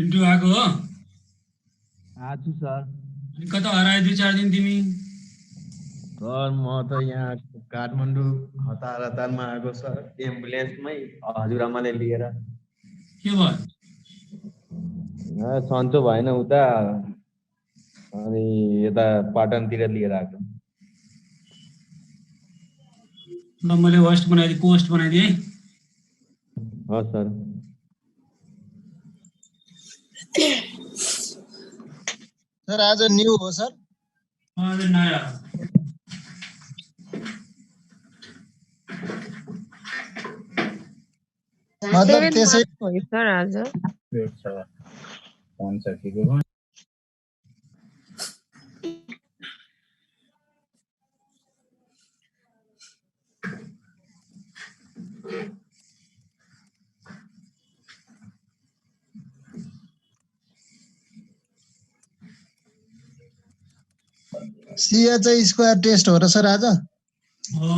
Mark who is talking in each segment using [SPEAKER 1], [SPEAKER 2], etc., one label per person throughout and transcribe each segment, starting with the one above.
[SPEAKER 1] पिन्टु आएको हो?
[SPEAKER 2] आज सर।
[SPEAKER 1] अनि कता हरायो 2-4 दिन तिमी?
[SPEAKER 2] सर म त यहाँ काठमाडौँ हतारमा आएको सर, एम्बुलेन्समै हजुरआमाले लिएर।
[SPEAKER 1] के भयो?
[SPEAKER 2] सन्चो भएन उता, अनि यता पाटनतिर लिएर आएको।
[SPEAKER 1] ल मैले पोस्ट बनाइदिएँ है।
[SPEAKER 2] हस् सर।
[SPEAKER 3] सर आज न्यू हो सर?
[SPEAKER 1] आज नयाँ
[SPEAKER 3] मतलब त्यसै
[SPEAKER 4] हो सर आज।
[SPEAKER 3] सिएचआई स्क्वायर टेस्ट हो र सर आज?
[SPEAKER 1] हो।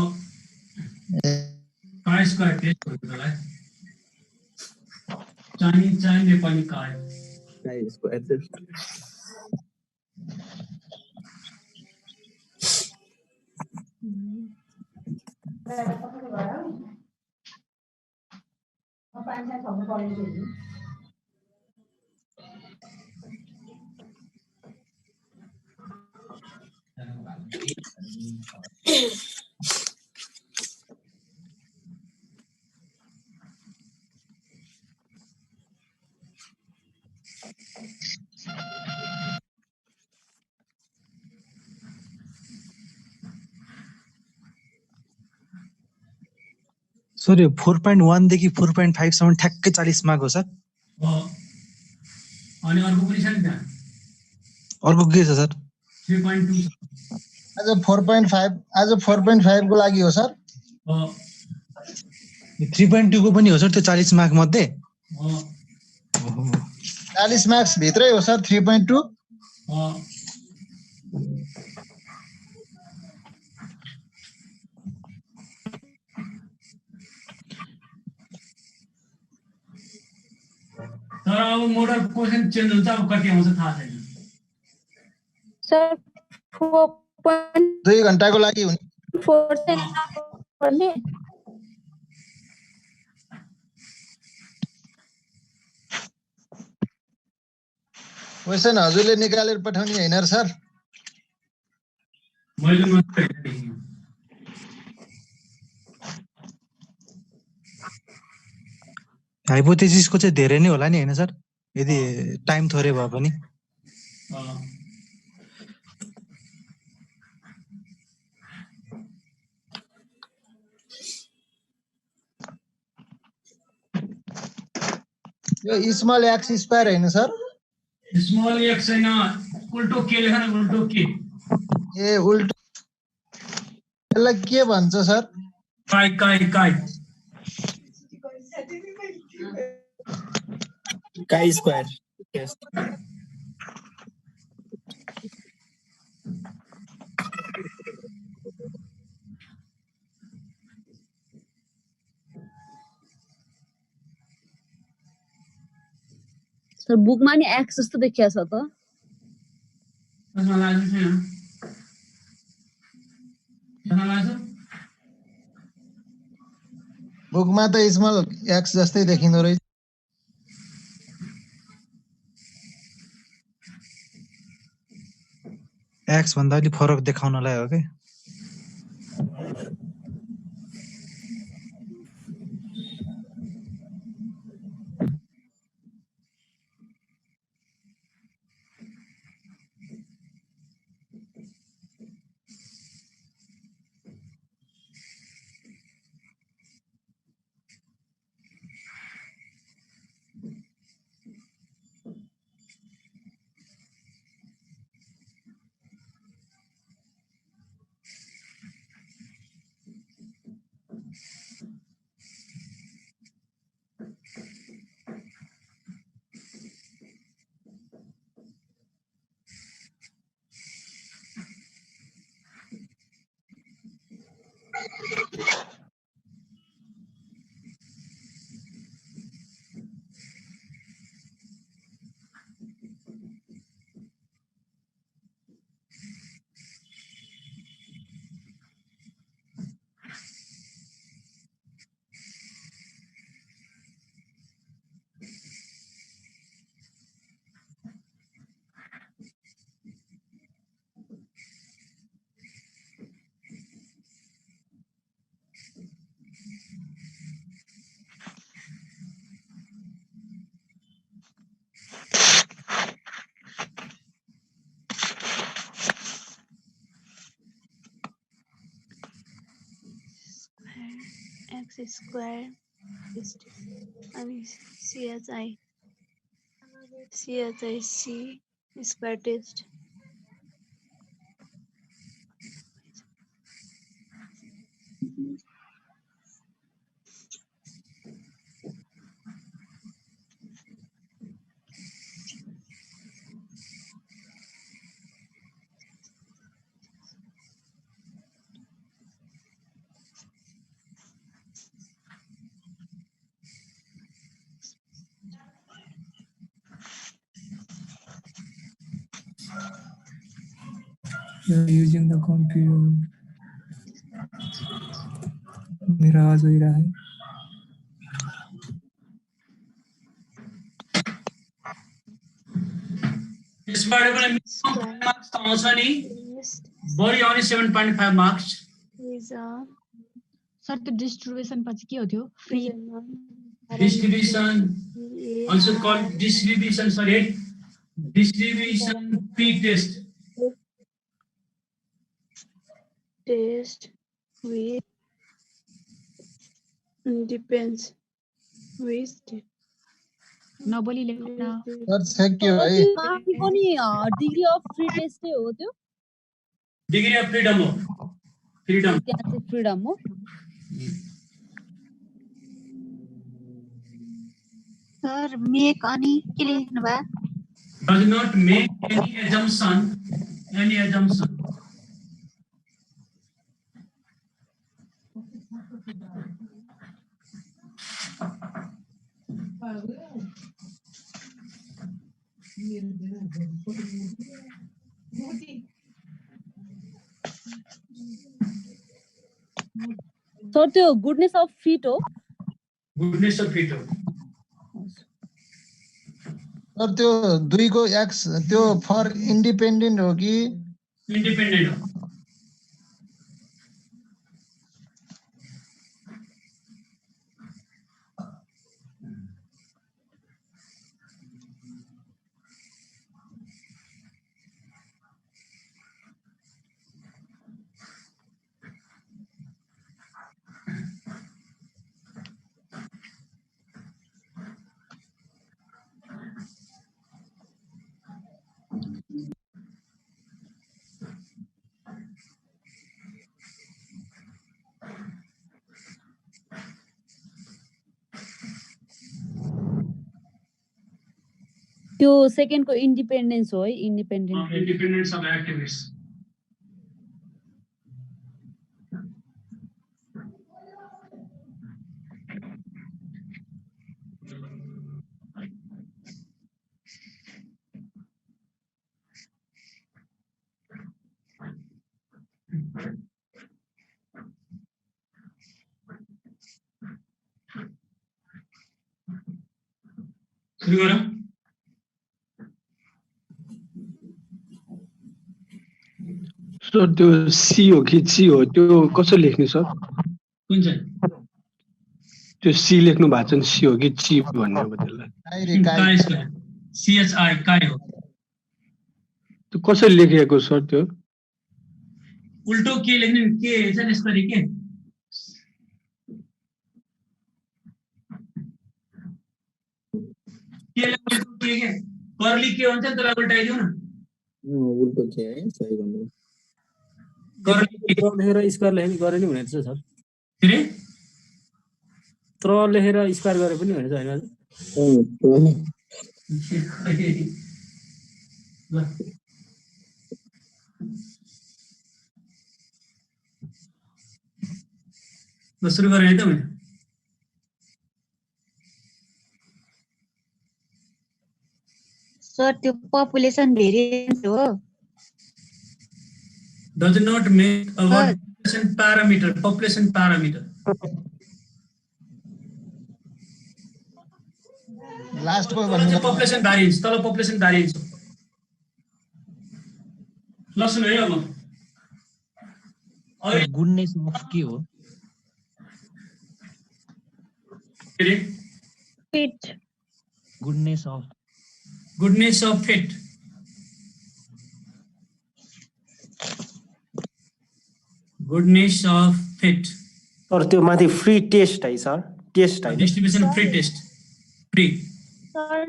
[SPEAKER 1] काय स्क्वायर टेस्ट हो त्यसलाई? चाहिँ Nepali chi
[SPEAKER 2] square test.
[SPEAKER 5] Sir यो 4.1 देखि 4.5 सम्म ठ्याक्कै 40 मार्क हो सर?
[SPEAKER 1] हो। अनि अर्को पनि छ नि त्यहाँ?
[SPEAKER 5] अर्को के छ सर?
[SPEAKER 1] 3.2 छ।
[SPEAKER 3] आज 4.5 आज 4.5 को लागि हो सर?
[SPEAKER 1] हो।
[SPEAKER 5] 3.2 को पनि हो सर त्यो 40 मार्क मध्ये?
[SPEAKER 1] हो।
[SPEAKER 3] 40 मार्क्स भित्रै हो सर 3.2?
[SPEAKER 1] हो। तर अब मोडल क्वेसन चेन्ज हुन्छ, अब कति आउँछ थाहा छैन।
[SPEAKER 4] सर
[SPEAKER 3] 2 घण्टाको लागि हुन्छ।
[SPEAKER 4] 4 पर्ने
[SPEAKER 3] क्वेसन हजुरले निकालेर पठाउने हैन र सर?
[SPEAKER 1] मैले मात्रै होइन।
[SPEAKER 5] हाइपोथेसिसको चाहिँ धेरै नै होला नि हैन सर? यदि टाइम थोरै भए पनि।
[SPEAKER 3] यो स्मल एक्स स्क्वायर हैन सर?
[SPEAKER 1] स्मल एक्स हैन, उल्टो के लेखन, उल्टो के।
[SPEAKER 3] ए उल्टो यसलाई के भन्छ सर?
[SPEAKER 1] काय काय काय
[SPEAKER 6] काय स्क्वायर।
[SPEAKER 7] सर बुकमा नि एक्स जस्तो देखिया छ त?
[SPEAKER 1] त्यसमा लाग्छ छैन? त्यसमा लाग्छ?
[SPEAKER 3] बुकमा त स्मल एक्स जस्तै देखिँदो रहेछ।
[SPEAKER 5] एक्स भन्दा अलि फरक देखाउनलाई हो के?
[SPEAKER 6] x square अनि CHIC square test.
[SPEAKER 8] You're using the computer. मेरा आवाज हो रहा है.
[SPEAKER 1] यसबाट पनि minimum 5 marks त आउँछ नि. बढी आउने 7.5 marks.
[SPEAKER 9] सर त्यो डिस्ट्रिब्युसन पछि के हो त्यो? Free
[SPEAKER 1] Distribution, also called distribution, sorry, distribution p-test.
[SPEAKER 6] Test with depends with
[SPEAKER 9] नबोली लेख्न.
[SPEAKER 3] सर छ के भाइ
[SPEAKER 7] माथि पनि डिग्री अफ फ्री टेस्टै हो त्यो.
[SPEAKER 1] Degree of freedom हो. Freedom.
[SPEAKER 7] त्यहाँ चाहिँ फ्रीडम हो.
[SPEAKER 9] सर मेक अनि के लेख्नु भयो?
[SPEAKER 1] Does not make any assumption.
[SPEAKER 7] Sir त्यो गुडनेस अफ फिट हो.
[SPEAKER 1] Goodness of it हो.
[SPEAKER 3] सर त्यो 2 को x त्यो फर इन्डिपेन्डेन्ट हो कि
[SPEAKER 1] Independent हो.
[SPEAKER 7] त्यो सेकेन्डको इन्डिपेन्डेन्स हो है. Independent
[SPEAKER 1] Independence of activities. सुरु गरौँ.
[SPEAKER 10] सर त्यो सी हो कि जी हो त्यो कसरी लेख्ने सर?
[SPEAKER 1] कुन चाहिँ?
[SPEAKER 10] त्यो सी लेख्नु भएको छ नि सी हो कि जी भन्ने हो त्यसलाई.
[SPEAKER 1] Chi square. CHI काय हो.
[SPEAKER 10] त्यो कसरी लेखिएको सर त्यो?
[SPEAKER 1] उल्टो के लेख्ने के छ यसरी के? के लेख्नु के कर्ली के हुन्छ त्यसलाई उल्टाइदिउ न.
[SPEAKER 2] उल्टो के है सही भन्नु.
[SPEAKER 1] कर्ली
[SPEAKER 11] लेखेर स्क्वायर लेख्ने गरे नि भनेछ सर.
[SPEAKER 1] के
[SPEAKER 11] त्र लेखेर स्क्वायर गरे पनि भनेछ हैन?
[SPEAKER 1] ल सुरु गरे है त मैले.
[SPEAKER 9] सर त्यो पपुलेसन भेरिएन्स हो.
[SPEAKER 1] Does not make our population parameter.
[SPEAKER 3] Last को
[SPEAKER 1] भन्नु population variance तल population variance हो. ल सुन्नु है अब. अहिले
[SPEAKER 5] गुडनेस अफ के हो?
[SPEAKER 9] Fit.
[SPEAKER 5] Goodness of
[SPEAKER 1] fit. Goodness of fit.
[SPEAKER 11] Sir त्यो माथि फ्री टेस्ट है सर, टेस्ट है
[SPEAKER 1] distribution free test free
[SPEAKER 6] sir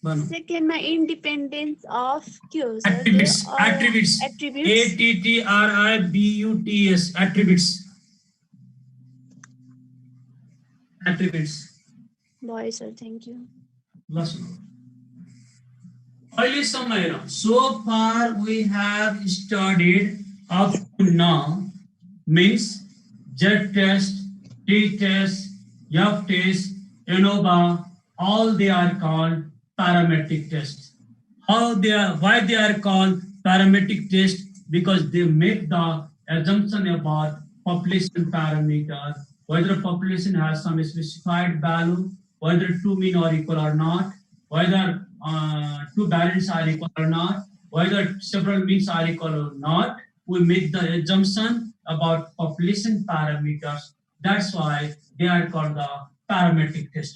[SPEAKER 1] बनो
[SPEAKER 6] सेकेन्ड मा इन्डिपेन्डेन्स अफ के हो sir
[SPEAKER 1] attributes attributes
[SPEAKER 6] attributes
[SPEAKER 1] ATTRIBUTS attributes attributes
[SPEAKER 6] भयो सर थ्यांक यू
[SPEAKER 1] लस अहिलेसम्म हेर so far we have studied up to now means Z test, T test, F test, ANOVA, all they are called parametric tests. Why they are called parametric tests? Because they make the assumption about population parameter, whether population has some specified value, whether two mean are equal or not, whether two variants are equal or not, whether several means are equal or not. We make the assumption about population parameters. That's why they are called the parametric test.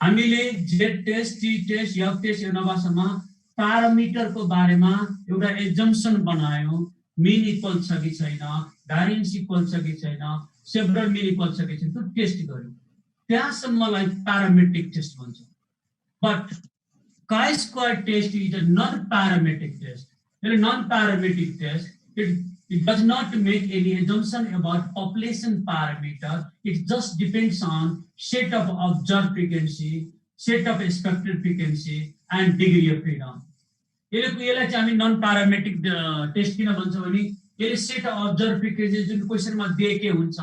[SPEAKER 1] हामीले Z test, T test, F test ANOVA सम्म parameter को बारेमा एउटा assumption बनायो, मीन equal छ कि छैन, भ्यारिएन्स equal छ कि छैन, सेभरल मीन इक्वल छ कि छैन, त्यो टेस्ट गर्यो, त्यसम्मलाई प्यारामेट्रिक टेस्ट भन्छ. But chi-square test is a non-parametric test. In a non-parametric test, it does not make any assumption about population parameter. It just depends on set of observed frequency, set of expected frequency, and degree of freedom. यसलाई चाहिँ हामी non-parametric test किन भन्छौँ भने यसले set of observed frequency जुन क्वेशनमा दिएकै हुन्छ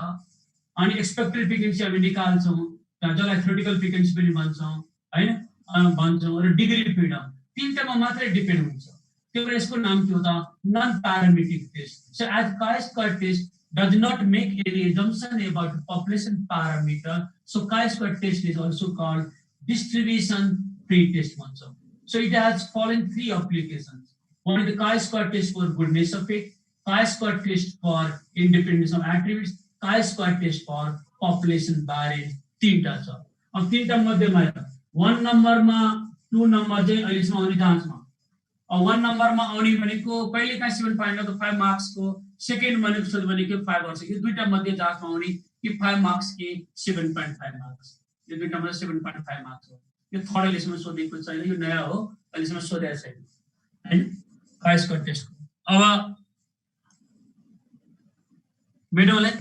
[SPEAKER 1] अनि expected frequency हामी निकाल्छौँ, जसलाई theoretical frequency पनि भन्छौँ, हैन भन्छौँ, र degree of freedom तीनटामा मात्रै डिपेन्ड हुन्छ. त्यो भएर यसको नाम के हो त non-parametric test. So as chi-square test does not make any assumption about population parameter, so chi-square test is also called distribution free test भन्छौँ. So it has following three applications. One is the chi-square test for goodness of fit, chi-square test for independence of attributes, chi-square test for population variance. तीनटा छ. अब तीनटा मध्येमा 1 नम्बरमा 2 number चाहिँ अहिलेसम्म आउने जाँचमा. अब 1 नम्बरमा आउने भनेको कहिले काहीँ 7.5 को 5 मार्क्स को, सेकेन्ड भनेको सोध भनेको 5 वर्ष कि दुईटा मध्ये जाँचमा आउने कि 5 मार्क्स कि 7.5 मार्क्स. यो दुईटा मध्ये 7.5 मार्क्स हो. यो थर्ड अहिलेसम्म सोधेको छैन, यो नयाँ हो, अहिलेसम्म सोधेको छैन हैन chi-square टेस्ट. अब मेडोलाई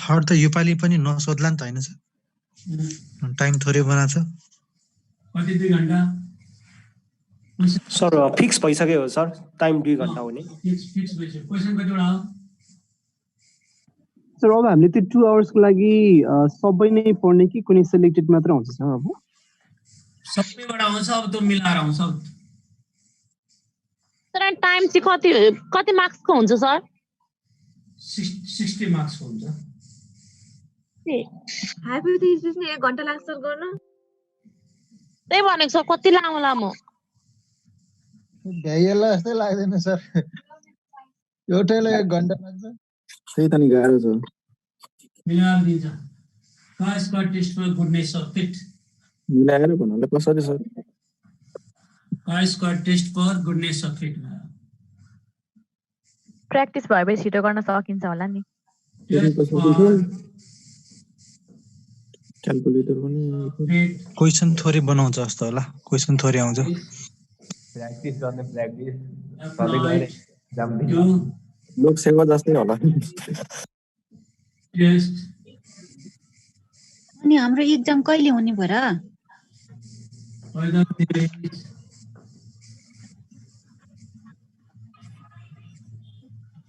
[SPEAKER 5] थर्ड त योपालि पनि नसोध्ला नि त हैन सर, टाइम थोरै बनाछ.
[SPEAKER 1] कति 2 घण्टा
[SPEAKER 11] सर फिक्स भइसक्यो हो सर, टाइम 2 घण्टा हुने.
[SPEAKER 1] फिक्स भइसक्यो. क्वेशन कतिवटा हो
[SPEAKER 12] सर? अब हामीले त्यो 2 आवर्स को लागि सबै नै पढ्ने कि कुनै सिलेक्टेड मात्र हुन्छ सर? अब
[SPEAKER 1] सबैबाट आउँछ, अब त्यो मिलाएर आउँछ.
[SPEAKER 4] सर टाइम चाहिँ कति मार्क्स को हुन्छ सर?
[SPEAKER 1] 60 मार्क्स को हुन्छ.
[SPEAKER 4] हाइपोथेसिस नि 1 घण्टा लाग्छ गर्न. त्यही भनेको सर कति लामो
[SPEAKER 3] भ्याइएला जस्तै लाग्दैन सर, एउटैलाई 1 घण्टा लाग्छ.
[SPEAKER 12] त्यही त नि गाह्रो छ.
[SPEAKER 1] मिलाएर दिन्छ. chi-square test for goodness of fit.
[SPEAKER 12] मिलाएर भन्नाले कसरी sir?
[SPEAKER 1] chi-square test for goodness of fit.
[SPEAKER 4] Practice भएपछि छिटो गर्न सकिन्छ होला नि.
[SPEAKER 12] क्याल्कुलेटर पनि
[SPEAKER 5] क्वेशन थोरै बनाउँछ जस्तो होला, क्वेशन थोरै आउँछ.
[SPEAKER 2] प्र्याक्टिस गर्ने प्र्याक्टिस सधैँ गरे जाम दिन.
[SPEAKER 12] लोक सेवा जस्तै होला.
[SPEAKER 1] टेस्ट
[SPEAKER 9] अनि हाम्रो एक्जाम कहिले हुने भएर?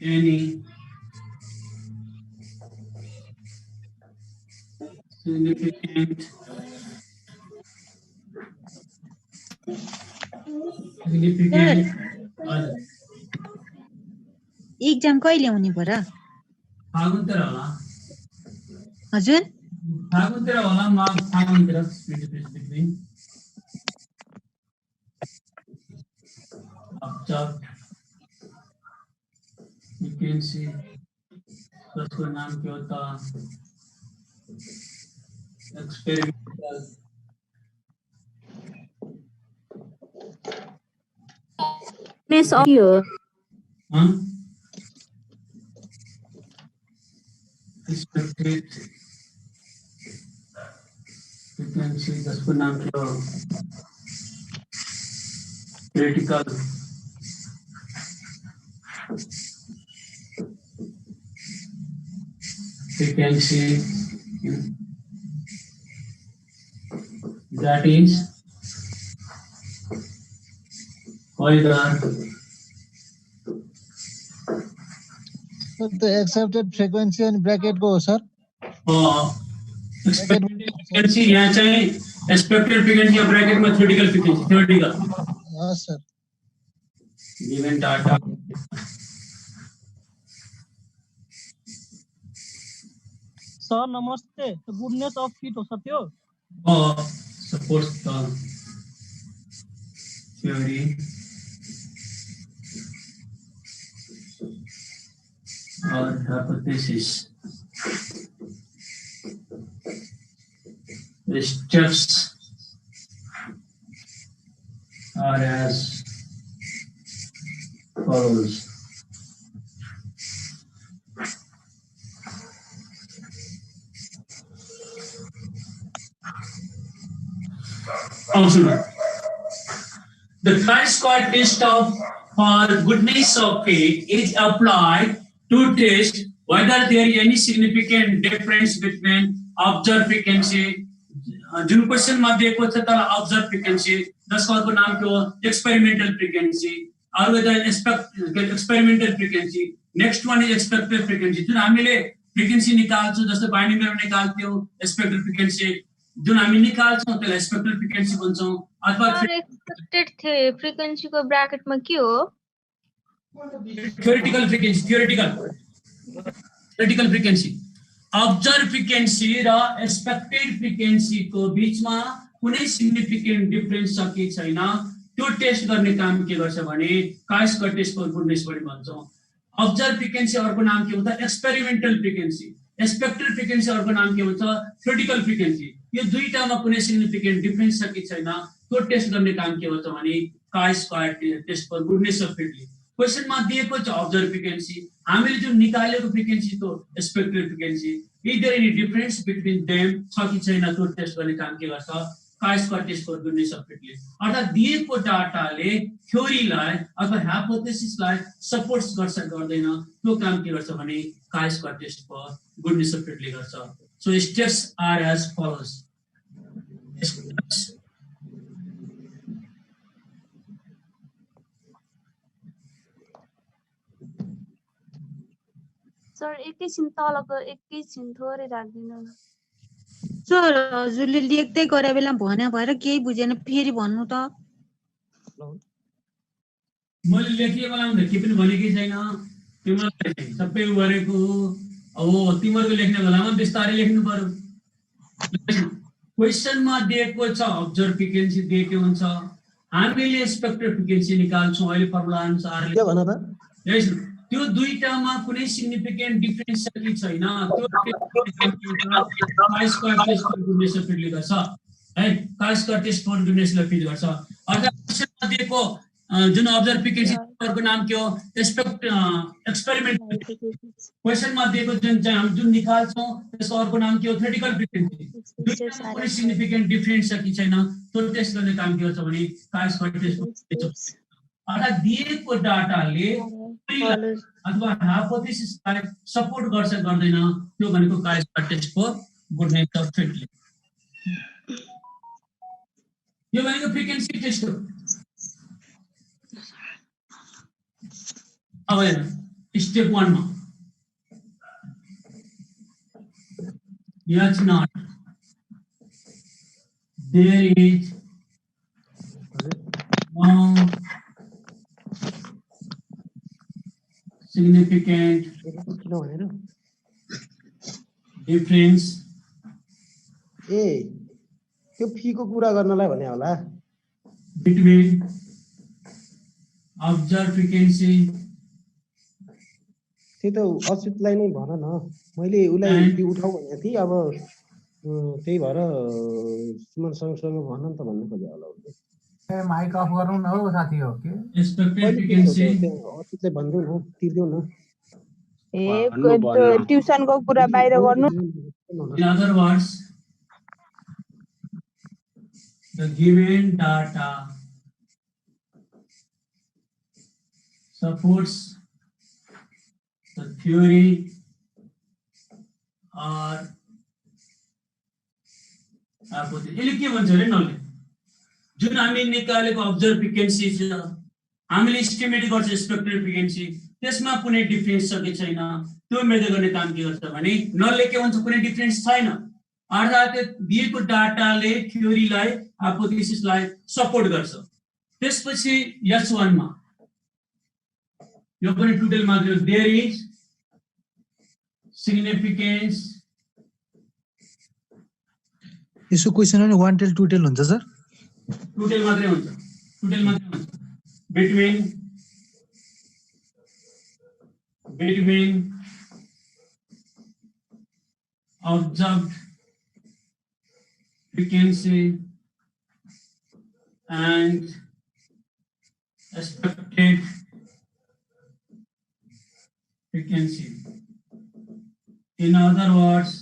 [SPEAKER 1] any significant
[SPEAKER 9] एक्जाम कहिले हुने भएर?
[SPEAKER 1] फागुनतिर होला.
[SPEAKER 9] हजुर
[SPEAKER 1] फागुनतिर होला, फागुनतिर between observed you can see उसको नाम क्या होता experimental
[SPEAKER 6] Goodness of Q.
[SPEAKER 1] Huh? Expected frequency जसको नाम थियो critical frequency, that is whether
[SPEAKER 3] The accepted frequency and bracket को हो सर.
[SPEAKER 1] expected frequency यहाँ चाहिँ expected frequency या bracket में theoretical frequency theoretical.
[SPEAKER 3] हाँ सर.
[SPEAKER 1] Given data.
[SPEAKER 13] सर नमस्ते. गुडनेस अफ फिट हो सर त्यो.
[SPEAKER 1] Supports the theory or hypothesis. The steps are as follows. The chi-square test for goodness of faith is applied to test whether there is any significant difference between observed frequency. जुन question मा दिएको छ तर observed frequency जसको अर्को नाम के हो experimental frequency or whether experimental frequency. Next one is expected frequency. जुन हामीले frequency निकाल्छौं जस्तो बाइनोमियल निकाल्थ्यौं expected frequency जुन हामी निकाल्छौं त्यसलाई expected frequency भन्छौं अथवा
[SPEAKER 4] expected frequency को ब्रैकेट में के हो
[SPEAKER 1] theoretical frequency observed frequency र expected frequency को बीचमा कुनै significant difference छ कि छैन त्यो टेस्ट गर्ने काम के गर्छ भने chi-square test for goodness पनि भन्छौं. observed frequency अर्को नाम के हुन्छ experimental frequency. expected frequency अर्को नाम के हुन्छ theoretical frequency. यो दुईटामा कुनै significant difference छ कि छैन त्यो टेस्ट गर्ने काम के गर्छ भने chi-square test for goodness of fit. Question मा दिएको छ observed frequency हामीले जुन निकालेको फ्रिक्वेन्सी तो expected frequency is there any difference between them छ कि छैन त्यो टेस्ट गर्ने काम के गर्छ chi-square test for goodness of fit. अर्थात दिएको डाटाले थ्योरीलाई अथवा हाइपोथेसिसलाई सपोर्ट्स गर्छ गर्दैन त्यो काम के गर्छ भने chi-square test for goodness of fit ले गर्छ. So steps are as follows.
[SPEAKER 6] Sir एकैछिन तलको एकैछिन थोरै राख्दिनु.
[SPEAKER 9] सर हजुरले लेख्दै गरे बेला भने भएर केही बुझेन फेरि भन्नु त.
[SPEAKER 1] मैले लेखेको बेलामा त के पनि भनेकै छैन तिमीलाई सबै गरेको अब तिमीहरुको लेख्ने बेलामा विस्तारै लेख्नु पर्यो. क्वेशनमा दिएको छ अब्जर्भ फ्रिक्वेन्सी दिएको हुन्छ हामीले एक्सपेक्टेड फ्रिक्वेन्सी निकाल्छौं अहिले फर्मुला अनुसारले के भन त त्यो दुईटामा कुनै सिग्निफिकेन्ट डिफरेन्स छ कि छैन त्यो chi-square test for goodness of fit ले गर्छ है chi-square test for goodness ले फिट गर्छ. अर्थात क्वेशनमा दिएको जुन अब्जर्भ फ्रिक्वेन्सी को नाम के हो एक्सपेरिमेन्ट. क्वेशनमा दिएको जुन चाहिँ हामी जुन निकाल्छौं त्यसको अर्को नाम के हो थ्योरिटिकल फ्रिक्वेन्सी. दुईटामा कुनै सिग्निफिकेन्ट डिफरेन्स छ कि छैन त्यो टेस्ट गर्ने काम के गर्छ भने chi-square test. अर्थात दिएको डाटाले अथवा हाइपोथेसिसलाई सपोर्ट गर्छ गर्दैन त्यो भनेको chi-square test for goodness of fit. यो भनेको फ्रिक्वेन्सी टेस्ट हो. अब स्टेप 1 मा H naught there is no significant difference.
[SPEAKER 14] ए त्यो फी को कुरा गर्नलाई भने होला
[SPEAKER 1] between observed frequency.
[SPEAKER 14] त्यो त अच्युतलाई नै भन न मैले उलाई त्यो उठाउ भनेको थिए अब त्यही भएर सुमन सँगसँग भन्न त भन्नु खोजे होला उसले.
[SPEAKER 15] माइक अफ गर्नु न हो साथी हो के
[SPEAKER 1] expected frequency
[SPEAKER 14] अरूले भन्दै न तिर्दिउ न
[SPEAKER 9] ट्युसनको कुरा बाहिर गर्नु
[SPEAKER 1] in other words the given data supports the theory or hypothesis यसले के भन्छ रे नले जुन हामी निकालेको अब्जर्भ फ्रिक्वेन्सी छ हामीले एस्टिमेट गर्छ एक्सपेक्टेड फ्रिक्वेन्सी त्यसमा कुनै डिफरेन्स छ कि छैन त्यो मेजर गर्ने काम के गर्छ भने नलले के भन्छ कुनै डिफरेन्स छैन अर्थात् दिएको डाटाले थ्योरीलाई हाइपोथेसिसलाई सपोर्ट गर्छ त्यसपछि S1 मा यो पनि टोटल मात्र देयर इज सिग्निफिकेन्स
[SPEAKER 5] यसो क्वेशन पनि 1 टेल 2 टेल हुन्छ सर
[SPEAKER 1] टोटल मात्रै हुन्छ between observed frequency and expected frequency. In other words,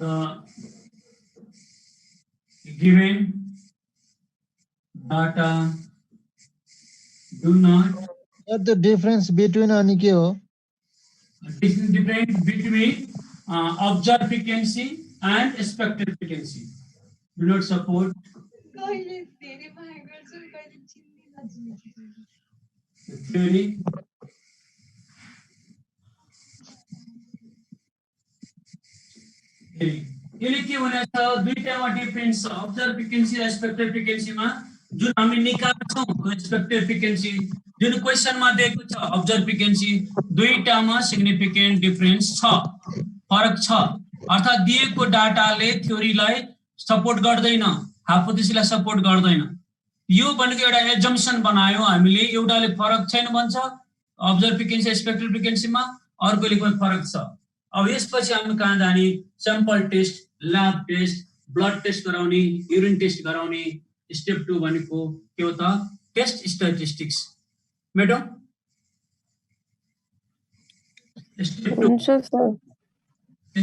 [SPEAKER 1] the given data do not
[SPEAKER 3] the difference between अनि के हो
[SPEAKER 1] difference between observed frequency and expected frequency do not support the theory यसले के भनेछ दुईटामा difference छ अब्जर्भ फ्रिक्वेन्सी र expected फ्रिक्वेन्सीमा जुन हामी निकाल्छौं एक्सपेक्टेड फ्रिक्वेन्सी जुन क्वेशनमा दिएको छ अब्जर्भ फ्रिक्वेन्सी दुईटामा सिग्निफिकेन्ट डिफरेन्स छ फरक छ अर्थात दिएको डाटाले थ्योरीलाई सपोर्ट गर्दैन हाइपोथेसिसलाई सपोर्ट गर्दैन यो भनेको एउटा एजम्पसन बनायो हामीले एउटाले फरक छैन भन्छ अब्जर्भ फ्रिक्वेन्सी एक्सपेक्टेड फ्रिक्वेन्सीमा अर्कोले पनि फरक छ अब यसपछि हामी कहाँ जाने sample test lab test blood test गराउने युरिन टेस्ट गराउने स्टेप 2 भनेको के हो त टेस्ट स्ट्याटिस्टिक्स मैडम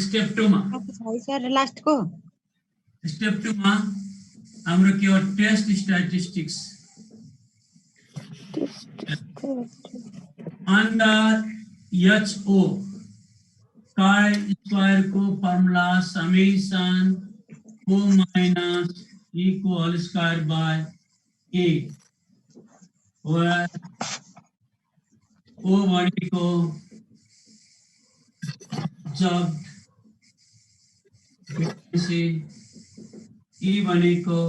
[SPEAKER 1] स्टेप 2 मा
[SPEAKER 9] सर लास्ट को
[SPEAKER 1] स्टेप 2 मा हाम्रो के हो test statistics under HO chi square को formula summation O minus E को whole square by A where O भनेको जब फ्रिक्वेन्सी E भनेको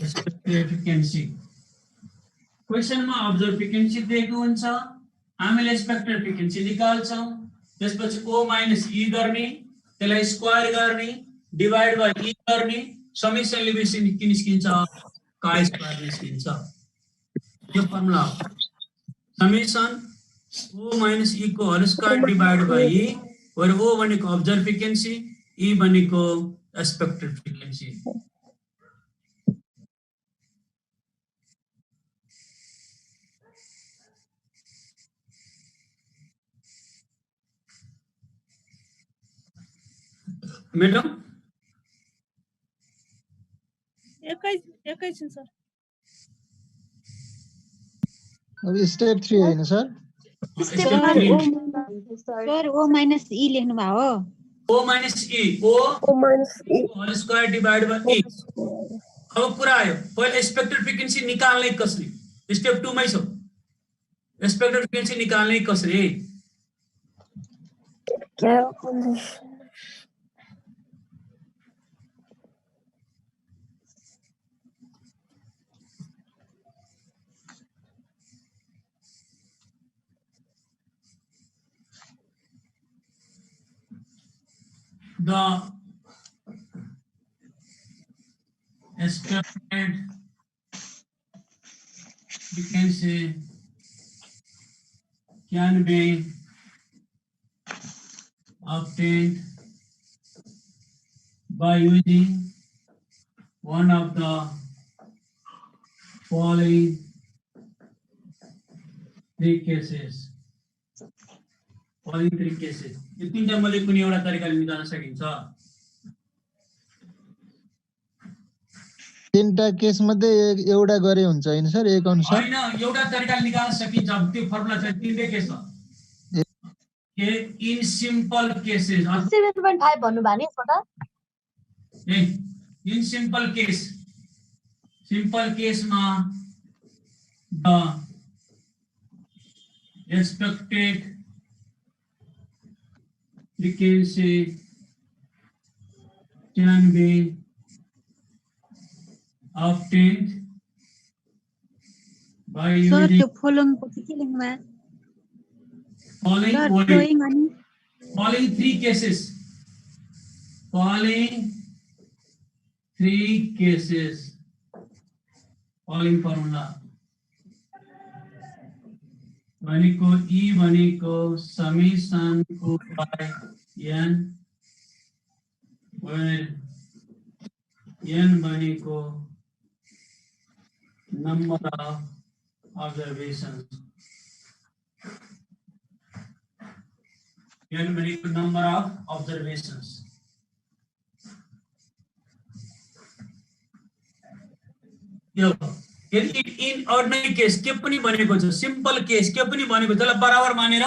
[SPEAKER 1] एक्सपेक्टेड फ्रिक्वेन्सी क्वेशनमा अब्जर्भ फ्रिक्वेन्सी दिएको हुन्छ हामीले एक्सपेक्टेड फ्रिक्वेन्सी निकाल्छौं त्यसपछि O माइनस E गर्ने त्यसलाई स्क्वायर गर्ने डिवाइड बाइ E गर्ने समेशन लिमिटेसन के निस्किन्छ chi स्क्वायर निस्किन्छ यो formula summation O minus E को whole square divide by E where O भनेको अब्जर्भ फ्रिक्वेन्सी E भनेको एक्सपेक्टेड फ्रिक्वेन्सी मैडम
[SPEAKER 6] एकैछिन सर
[SPEAKER 3] अब स्टेप 3 हैन sir
[SPEAKER 9] sir O minus E लेख्नु भयो हो
[SPEAKER 1] O minus E whole square divide by E अब कुरा आयो पहिले एक्सपेक्टेड फ्रिक्वेन्सी निकाल्ने कसरी स्टेप 2 मै छ एक्सपेक्टेड फ्रिक्वेन्सी निकाल्ने कसरी the expected frequency can be obtained by using one of the following three cases. Following three cases. यो तीनटा मैले कुनै एउटा तरिकाले निकाल्न सकिन्छ.
[SPEAKER 3] तीनटा केस मध्ये एउटा गरे हुन्छ हैन सर एक अनुसार
[SPEAKER 1] हैन एउटा तरिकाले निकाल्न सकिन्छ. त्यो फर्मुला चाहिँ तीनटै केस हो. In simple cases
[SPEAKER 6] 7.5 भन्नु भा नि छोटा
[SPEAKER 1] in simple case ma the expected frequency can be obtained by
[SPEAKER 9] sir
[SPEAKER 1] using
[SPEAKER 9] त्यो फलोइङ पछि के लेख्नु भा
[SPEAKER 1] following three cases. Following formula. भनेको E भनेको summation को by n where n भनेको number of observations. n भनेको number of observations. यो यदि इन अर्डिनरी केस के पनि भनेको छ सिम्पल केस के पनि भनेको त्यसलाई बराबर मानेर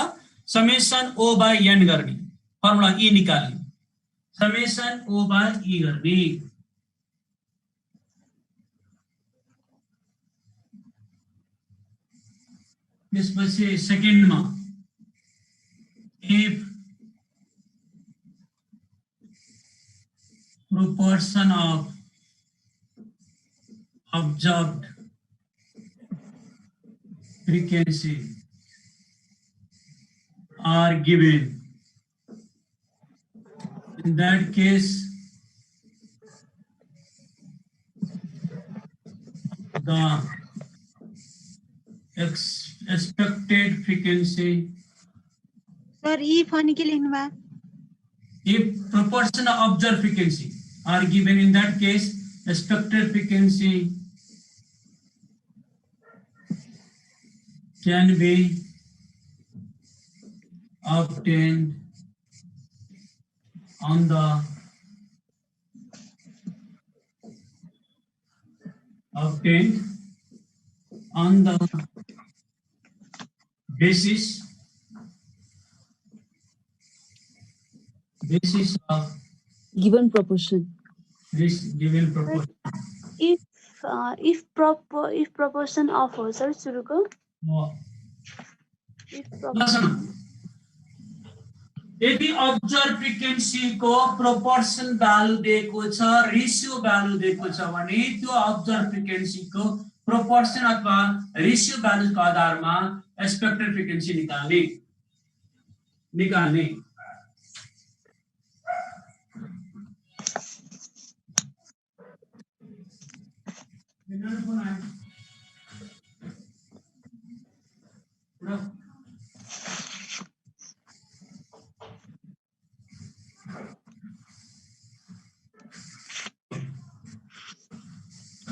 [SPEAKER 1] समेसन o by n गर्ने फर्मुला e निकाल्ने समेसन o by e गर्ने त्यसपछि सेकेन्डमा if proportion of observed frequency are given, in that case the expected frequency
[SPEAKER 9] sir if अनि के लेख्नु भा
[SPEAKER 1] if proportion of observed frequency are given, in that case expected frequency can be obtained on the basis of
[SPEAKER 7] given proportion.
[SPEAKER 1] this given proportion.
[SPEAKER 6] if proportion of हो sir सुरुको
[SPEAKER 1] यदि observe frequency को proportion value दिएको छ ratio value दिएको छ भने त्यो ऑब्जर्व फ्रिक्वेन्सी को प्रोपोर्शन अथवा रेशियो भ्यालु को आधारमा एक्सपेक्टेड फ्रिक्वेन्सी निकाल्ने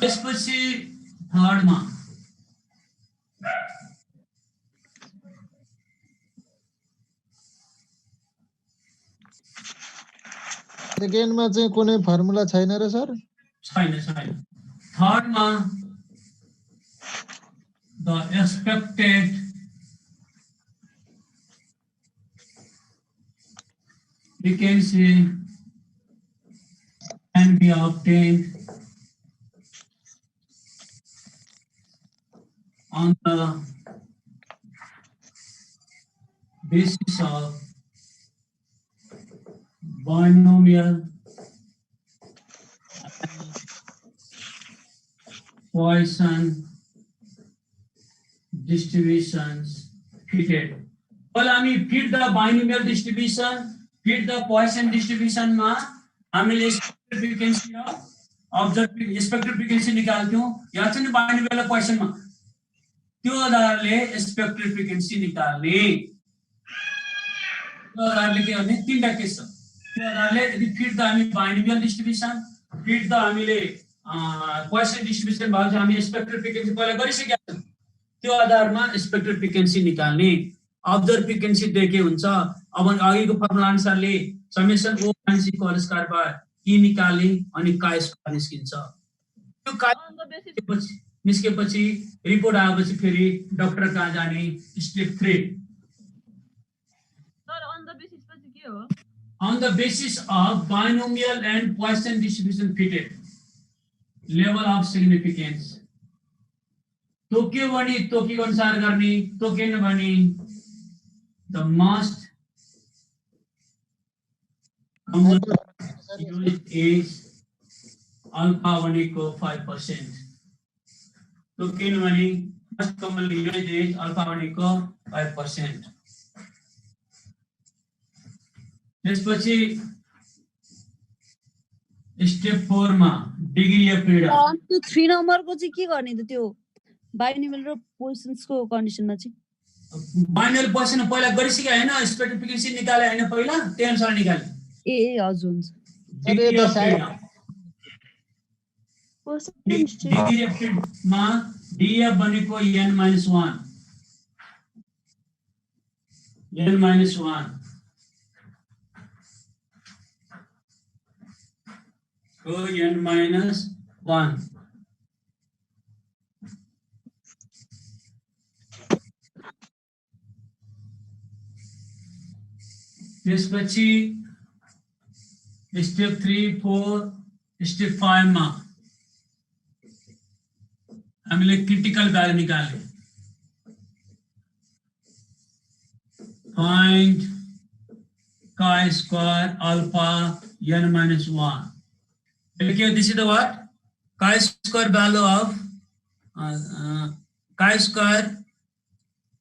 [SPEAKER 1] त्यसपछि थर्डमा
[SPEAKER 3] सेकेन्डमा चाहिँ कुनै फर्मुला छैन र सर
[SPEAKER 1] छैन थर्डमा the expected frequency can be obtained on the basis of binomial Poisson distributions fitted. Well, I mean, fit the binomial distribution, fit the Poisson distribution मा हामीले expected frequency र observed expected frequency निकाल्थ्यौं. यहाँ चाहिँ binomial र Poisson मा त्यो आधारले expected frequency निकाल्ने. त्यो आधारले के गर्ने तीनटा केस छ. त्यो आधारले यदि फिट त हामी बाइनोमियल डिस्ट्रिब्युसन फिट त हामीले क्वेसन डिस्ट्रिब्युसन भएको हामी एक्सपेक्टेड फ्रिक्वेन्सी पहिला गरिसकेका छौँ त्यो आधारमा एक्सपेक्टेड फ्रिक्वेन्सी निकाल्ने अब्जर्भ फ्रिक्वेन्सी दिएकै हुन्छ अब अघिको फर्मुला अनुसारले summation O minus E whole square by E निकाल्ने अनि का स्क्वायर निस्किन्छ त्यो का निस्केपछि रिपोर्ट आएपछि फेरि डाक्टर कहाँ जाने step 3
[SPEAKER 4] sir on the basis पछि के हो
[SPEAKER 1] on the basis of binomial and Poisson distribution fitted level of significance Tokyo भने तोकेको अनुसार गर्ने तोकेन भने the must unit is alpha भनेको 5% तोकेन भने must common unit is alpha भनेको 5%. त्यसपछि स्टेप 4 मा डिग्री अफ फ्रिडम
[SPEAKER 7] त्यो 3 नम्बरको चाहिँ के गर्ने त त्यो बाइनोमियल र पोइसन्सको कन्डिसनमा चाहिँ
[SPEAKER 1] बाइनोमियल पोइसन पहिला गरिसके हैन एक्सपेक्टेड फ्रिक्वेन्सी निकाले हैन पहिला त्यही अनुसार निकाले
[SPEAKER 7] ए हजुर हुन्छ
[SPEAKER 1] डिग्री अफ फ्रिडम मा df भनेको n - 1 So n minus 1. त्यसपछि स्टेप 3 4 स्टेप 5 मा हामीले क्रिटिकल भ्यालु निकाल्ने find chi square alpha n minus 1. Okay, this is the what? Chi square value of chi square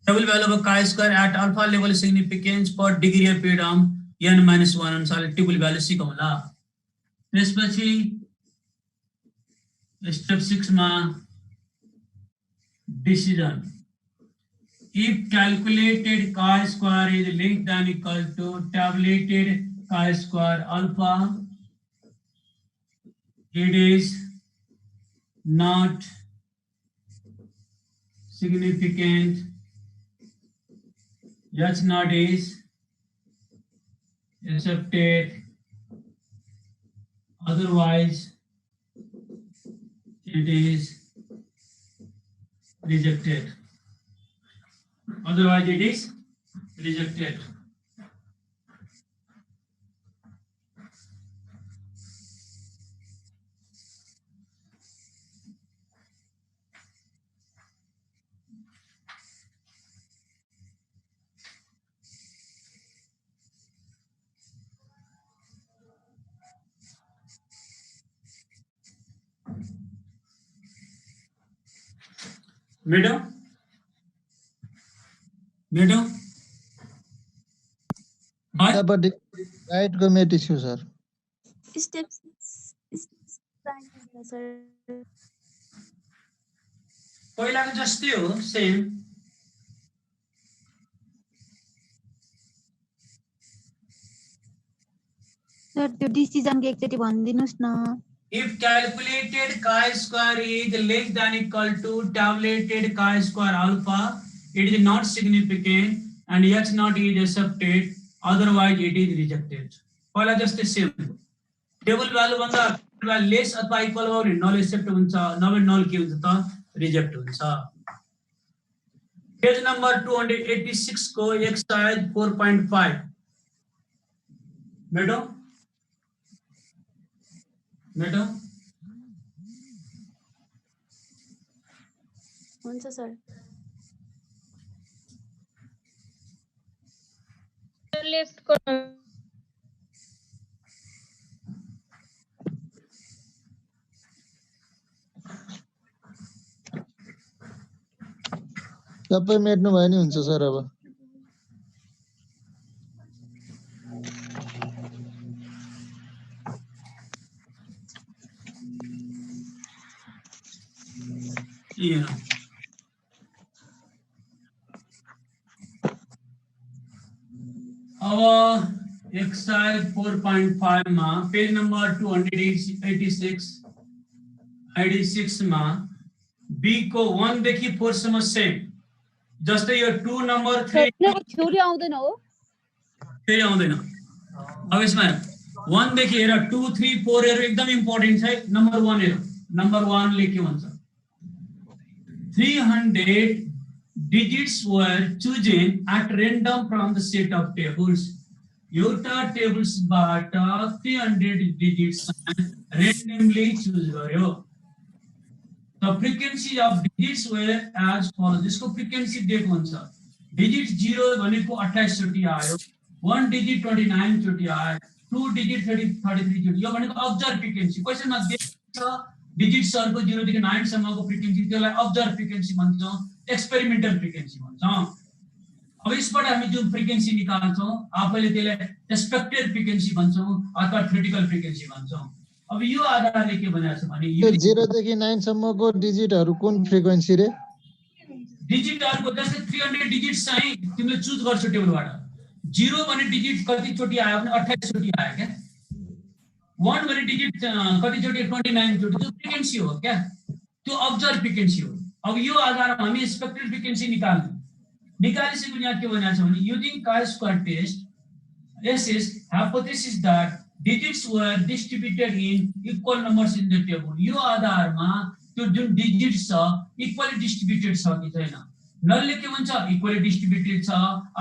[SPEAKER 1] double value of chi square at alpha level significance for degree of freedom n minus 1 अनुसार triple value सिकाउला त्यसपछि step 6 मा decision if calculated chi square is less than equal to tabulated chi square alpha it is not significant h naught is accepted otherwise it is rejected otherwise it is rejected. Madam,
[SPEAKER 3] right को मेट issue sir
[SPEAKER 6] step sir
[SPEAKER 1] पहिलाको जस्तै हो same
[SPEAKER 9] sir त्यो decision के एकचोटि भनिदिनुस् न
[SPEAKER 1] if calculated chi square is less than equal to tabulated chi square alpha it is not significant and h naught is accepted otherwise it is rejected. पहिला जस्तै same table value भन्दा lace अथवा equal भयो भने नल accept हुन्छ नभए नल के हुन्छ त रिजेक्ट हुन्छ. पेज नम्बर 286 को एक्सरसाइज 4.5 मैडम
[SPEAKER 6] हुन्छ सर
[SPEAKER 4] लेफ्ट को
[SPEAKER 3] सबै मेट्नु भयो नि हुन्छ सर अब
[SPEAKER 1] Yeah. अब एक्सरसाइज 4.5 मा पेज नंबर 286 मा बी को 1 देखि 4 सम्म सेम जस्तै यो 2 नम्बर 3
[SPEAKER 7] थ्योरी आउँदैन हो
[SPEAKER 1] फेरि आउँदैन अब यसमा 1 देखि हेर 2 3 4 हेर एकदम इम्पोर्टेन्ट छ नम्बर 1 हेर नम्बर 1 ले के भन्छ 300 digits were chosen at random from the set of tables एउटा टेबल्स बाट 300 digits randomly choose गर्यो the frequency of digits were as follows यसको frequency दिएको हुन्छ digit 0 भनेको 28 चोटी आयो 1 digit 29 चोटी आयो 2 digit 33 चोटी यो भनेको observed frequency क्वेशनमा दिएको छ digit सरको 0 देखि 9 सम्मको frequency त्यसलाई observed frequency भन्छौं experimental frequency भन्छौं अब यसबाट हामी जुन फ्रिक्वेन्सी निकाल्छौं आफैले त्यसलाई एक्सपेक्टेड फ्रिक्वेन्सी भन्छौं अथवा थ्योरेटिकल फ्रिक्वेन्सी भन्छौं अब यो आधारले के भनेको छ भने यो
[SPEAKER 3] 0 देखि 9 सम्मको डिजिटहरु कुन फ्रिक्वेन्सी रे
[SPEAKER 1] डिजिटहरुको जस्तै 300 डिजिट्स चाहिँ तिमीले चुज गर्छौ टेबलबाट 0 भने डिजिट कति चोटी आयो भने 28 चोटी आयो क्या 1 भने डिजिट कति चोटी 29 चोटी त्यो फ्रिक्वेन्सी हो क्या त्यो अब्जर्भ फ्रिक्वेन्सी हो अब यो आधारमा हामी एक्सपेक्टेड फ्रिक्वेन्सी निकालिसकेको यहाँ के भनेको छ भने using chi-square test SS hypothesis that digits were distributed in equal numbers in the table यो आधारमा त्यो जुन डिजिट छ इक्वली डिस्ट्रिब्युटेड छ कि छैन नलले के भन्छ इक्वली डिस्ट्रिब्युटेड छ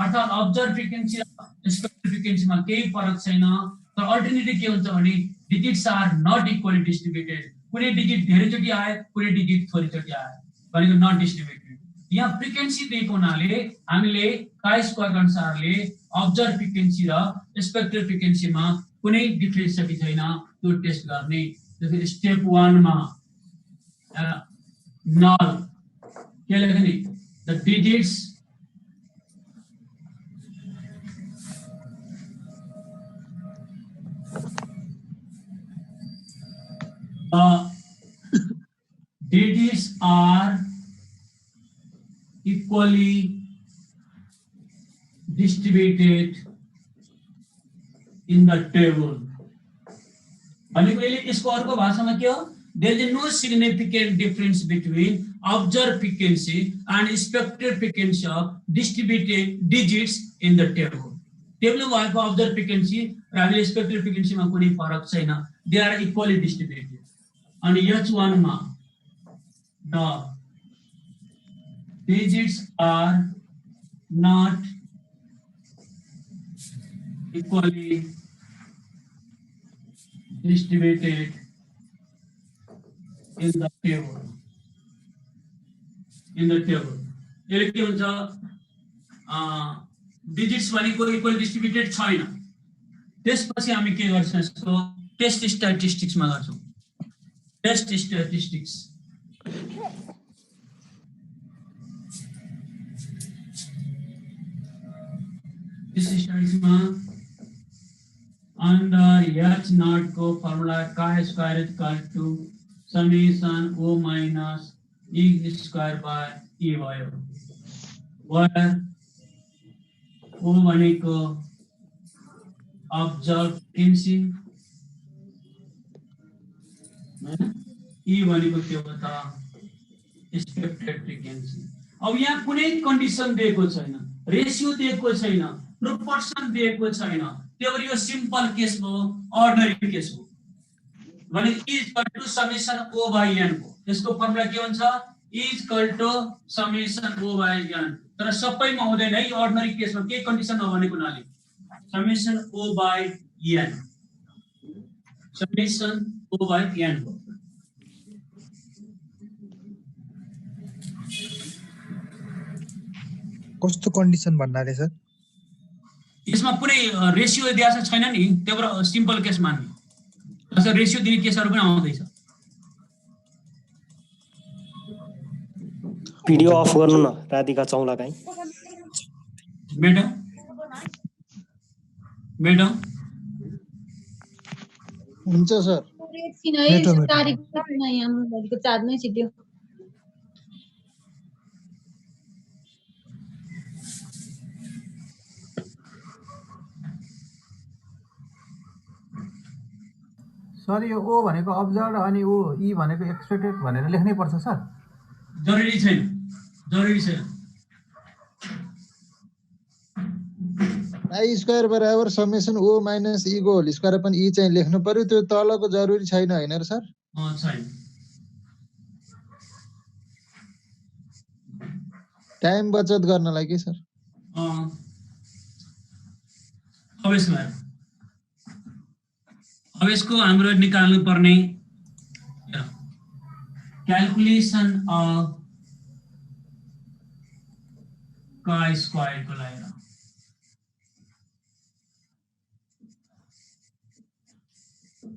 [SPEAKER 1] अर्थात अब्जर्भ फ्रिक्वेन्सी र एक्सपेक्टेड फ्रिक्वेन्सीमा केही फरक छैन तर अल्टरनेटिभ के हुन्छ भने digits are not equally distributed कुनै डिजिट धेरै चोटी आयो कुनै डिजिट थोरै चोटी आयो भनेको नट डिस्ट्रिब्युटेड यहाँ फ्रिक्वेन्सी दिएको हुनाले हामीले chi-square अनुसारले अब्जर्भ फ्रिक्वेन्सी र एक्सपेक्टेड फ्रिक्वेन्सीमा कुनै डिफरेन्स छ कि छैन त्यो टेस्ट गर्ने जस्तै स्टेप 1 मा नल के लेख्ने the digits are equally distributed in the table भनेको यसको अर्को भाषामा के हो there is no significant difference between observed frequency and expected frequency of distributed digits in the table टेबलमा भएको observed frequency र हामीले expected frequency मा कुनै फरक छैन they are equally distributed अनि H1 मा the digits are not equally distributed in the table. यसले के हुन्छ डिजिट्स भनेको इक्वल डिस्ट्रिब्युटेड छैन त्यसपछि हामी के गर्छौं यसको टेस्ट स्ट्याटिस्टिक्समा गर्छौं test statistics This studies under H naught को formula chi-square is equal to summation O minus E square by E भयो where O भनेको observed frequency E भनेको के हो त expected frequency अब यहाँ कुनै कन्डिसन दिएको छैन रेशियो दिएको छैन प्रोपोर्सन दिएको छैन त्यही यो सिम्पल केस हो अर्डिनरी केस हो भने E is equal to summation O by N को यसको फर्मुला के हुन्छ E is equal to summation O by N तर सबैमा हुँदैन है अर्डिनरी केसमा के कन्डिसन हो भनेको नाले summation O by N summation O by N को
[SPEAKER 5] कस्तो कन्डिसन भन्नाले सर
[SPEAKER 1] यसमा कुनै रेशियो दिएको छैन नि त्यही भएर सिम्पल केस मान्ने जस्तो रेशियो दिने केसहरु पनि आउँदैछ
[SPEAKER 16] भिडियो अफ गर्नु न राधिका चौला काई
[SPEAKER 1] मैडम
[SPEAKER 3] हुन्छ सर
[SPEAKER 9] तारिकमा यहाँ भरिको चार्ज नै छिट्यो
[SPEAKER 15] सर यो ओ भनेको अब्जर्भ अनि ओ ई भनेको एक्सपेक्टेड भनेर लेख्नै पर्छ सर?
[SPEAKER 1] जरुरी छैन, जरुरी छैन।
[SPEAKER 3] आई स्क्वायर बराबर समेसन ओ माइनस ई को होल स्क्वायर अपन ई चाहिँ लेख्नु पर्यो, त्यो तलको जरुरी छैन हैन र सर?
[SPEAKER 1] छैन।
[SPEAKER 3] टाइम बचत गर्नलाई के सर?
[SPEAKER 1] अब यसको हाम्रो निकाल्नु पर्ने क्याल्कुलेसन अफ का स्क्वायर को लागि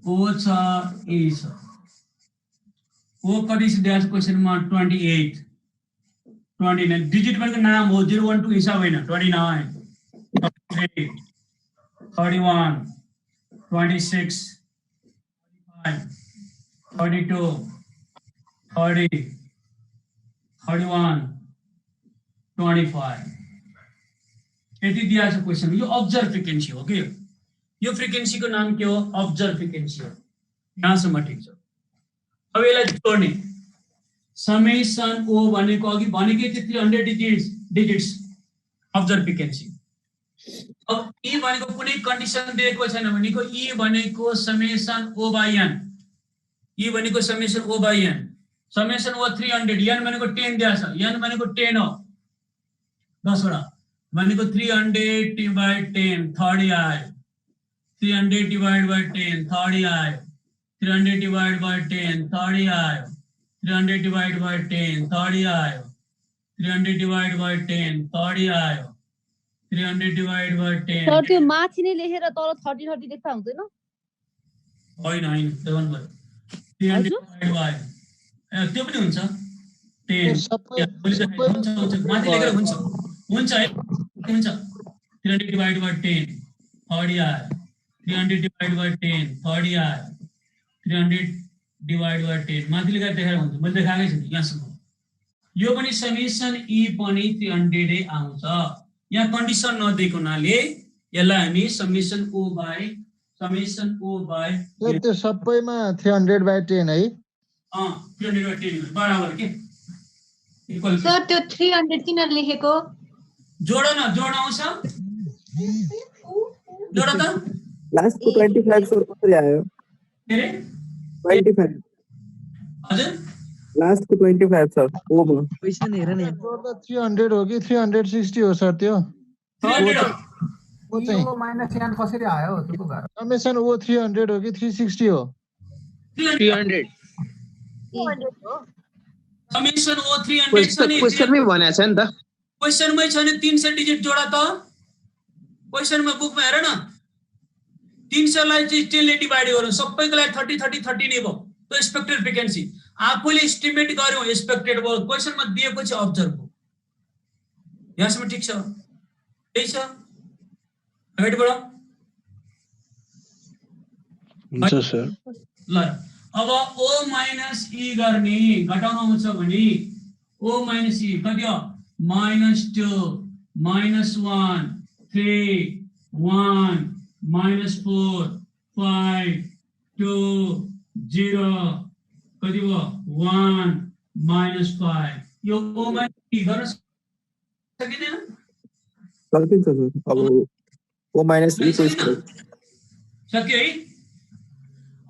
[SPEAKER 1] ओ छ ए छ। ओ कति छ दिएको छ क्वेशनमा? 28 29 डिजिट भनेको नाम हो, 012 हिसाब होइन। 29 33 31 26 35 32 30 31 25 यति दिएको छ क्वेशन। यो अब्जर्भ फ्रिक्वेन्सी हो कि यो फ्रिक्वेन्सी को नाम के हो? अब्जर्भ फ्रिक्वेन्सी हो। यहाँसम्म ठिक छ। अब यसलाई जोड्ने समेसन ओ भनेको अघि भनेकै थियो 300 डिजिट्स अब्जर्भ फ्रिक्वेन्सी। अब ई भनेको कुनै कन्डिसन दिएको छैन भनेको ई भनेको summation O by N, E भनेको summation O by N, summation O 300, N भनेको 10 दिएको छ, एन भनेको 10 हो, 10 वटा भनेको 300 डिवाइड 10 30 आयो, 300 डिवाइड बाइ 10 30 आयो, 300 डिवाइड बाइ 10 30 आयो, 300 डिवाइड बाइ 10 30 आयो, 300 डिवाइड बाइ 10 30 आयो, 300 डिवाइड बाइ 10।
[SPEAKER 7] सर त्यो माथि नै लेखेर तल 30 30 लेख्दा हुँदैन?
[SPEAKER 1] होइन होइन, त्यो भन्नु पर्यो 300 डिवाइड बाइ त्यो पनि हुन्छ 10 हुन्छ माथि लेखेर हुन्छ हुन्छ है हुन्छ। 300 डिवाइड बाइ 10 30 आयो, 300 डिवाइड बाइ 10 30 आयो, 300 डिवाइड बाइ 10 माथि लेखेर देखाएर हुन्छ। मैले देखाएकै छु यहाँसम्म। यो पनि समेसन ई पनि 300 आउँछ। यहाँ कन्डिसन नदिएको हुनाले यसलाई हामी समेसन ओ बाइ
[SPEAKER 3] त्यो सबैमा 300/10 है?
[SPEAKER 1] 300/10 बराबर के इक्वल।
[SPEAKER 9] सर त्यो 300 किन लेखेको?
[SPEAKER 1] जोड न, जोड आउँछ जोड त।
[SPEAKER 17] लास्ट को 25 सर कसरी आयो?
[SPEAKER 1] के रे
[SPEAKER 17] 25
[SPEAKER 1] हजुर
[SPEAKER 17] लास्ट को 25 सर ओ भयो।
[SPEAKER 3] पैसा नि हेर न जोड्दा 300 हो कि 360 हो सर? त्यो
[SPEAKER 1] 300
[SPEAKER 3] ओ चाहिँ
[SPEAKER 15] ओ माइनस एन कसरी आयो त्यो घर?
[SPEAKER 3] समेसन ओ 300 हो कि 360 हो?
[SPEAKER 16] 300
[SPEAKER 1] समेसन ओ 300 छ नि।
[SPEAKER 16] क्वेशनमै भनेको छ नि त।
[SPEAKER 1] क्वेशनमै छ नि 300 डिजिट जोडा त। क्वेशनमा बुकमा हेर न 300 लाई चाहिँ 10 ले डिवाइड गरौँ, सबैको लागि 30 30 30 नै भयो। त्यो एक्सपेक्टेड फ्रिक्वेन्सी आफूले एस्टिमेट गर्यौ, एक्सपेक्टेड भयो। क्वेशनमा दिएको छ अब्जर्भ हो। यहाँसम्म ठिक छ? त्यही छ। अगाडि बढौँ।
[SPEAKER 10] हुन्छ सर।
[SPEAKER 1] ल अब ओ माइनस ई गर्ने घटाउन आउँछ भने ओ माइनस ई कति हो? -2 -1 3 1 -4 5 2 0 कति भयो? 1 -5। यो ओ माइनस ई गर्न सकिँदैन?
[SPEAKER 17] सकिन्छ सर। अब ओ माइनस ई को स्क्वायर
[SPEAKER 1] सक्यो है।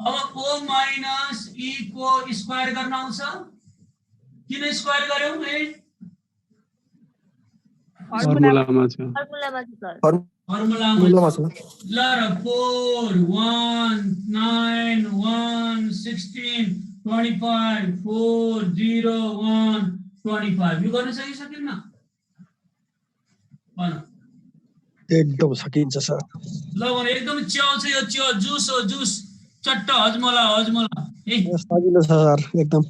[SPEAKER 1] अब ओ माइनस ई को स्क्वायर गर्न आउँछ? किन स्क्वायर गर्यौ?
[SPEAKER 10] फर्मुलामा छ।
[SPEAKER 1] फर्मुलामा छ। ल र 4 1 9 1 16 25 4 0 1 25 यो गर्न सकिन्न? भन।
[SPEAKER 17] एकदम सकिन्छ सर।
[SPEAKER 1] ल भने एकदम च्याउ छ यो, च्याउ जुस हो, जुस चट्ट हजमला हजमला ए
[SPEAKER 17] सजिलो छ सर एकदम।